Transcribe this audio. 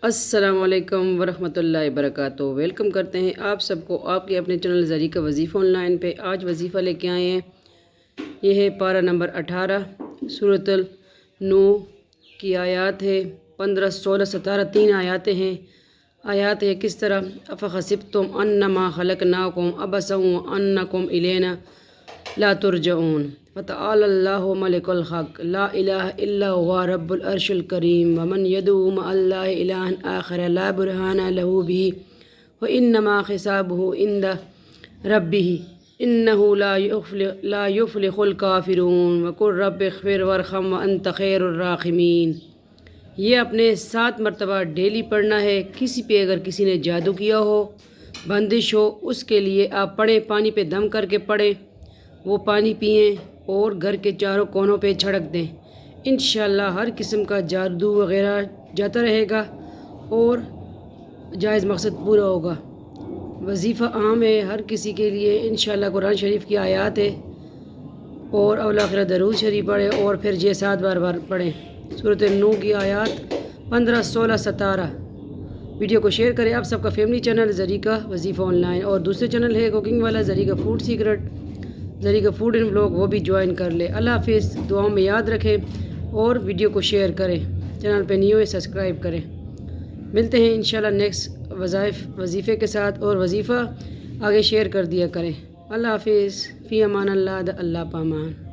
السلام علیکم ورحمۃ اللہ وبرکاتہ۔ ویلکم کرتے ہیں آپ سب کو آپ کے اپنے چینل ذریعہ وظیفہ آن لائن پہ۔ آج وظیفہ لے کے آئے ہیں، یہ ہے پارہ نمبر 18 سورۃ النور کی آیات ہے 15، 16، 17 تین آیاتیں ہیں۔ آیات ہے کس طرح: افحسبتم انما خلقناکم عبثا وانکم الینا لا ترجعون فتعالی اللہ ملک الحق لا الہ الا هو رب العرش الکریم ومن يدعو مع اللہ الہا آخر لا برہان لہ بہ وانما حسابہ عند ربہ انہ لا یفلح الکافرون وقل رب اغفر وارحم وانت خیر الراحمین۔ یہ اپنے 7 مرتبہ ڈیلی پڑھنا ہے۔ کسی پہ اگر کسی نے جادو کیا ہو، بندش ہو، اس کے لیے آپ پڑھیں، پانی پہ دم کر کے پڑھیں، وہ پانی پئیں اور گھر کے چاروں کونوں پہ چھڑک دیں۔ انشاءاللہ ہر قسم کا جادو وغیرہ جاتا رہے گا اور جائز مقصد پورا ہوگا۔ وظیفہ عام ہے ہر کسی کے لیے۔ انشاءاللہ قرآن شریف کی آیات ہے اور اول آخر درود شریف پڑھیں اور پھر یہ 7 بار پڑھیں۔ سورۃ النور کی آیات 15، 16، 17۔ ویڈیو کو شیئر کریں۔ آپ سب کا فیملی چینل ذریعہ وظیفہ آن لائن، اور دوسرے چینل ہے کوکنگ والا ذریعہ فوڈ سیکرٹ، ذریعہ فوڈ اینڈ بلاگ، وہ بھی جوائن کر لیں۔ اللہ حافظ۔ دعاؤں میں یاد رکھیں اور ویڈیو کو شیئر کریں۔ چینل پہ نیو ہے سبسکرائب کریں۔ ملتے ہیں انشاءاللہ نیکسٹ وظیفے کے ساتھ، اور وظیفہ آگے شیئر کر دیا کریں۔ اللہ حافظ۔ فی امان اللہ، اللہ پامان۔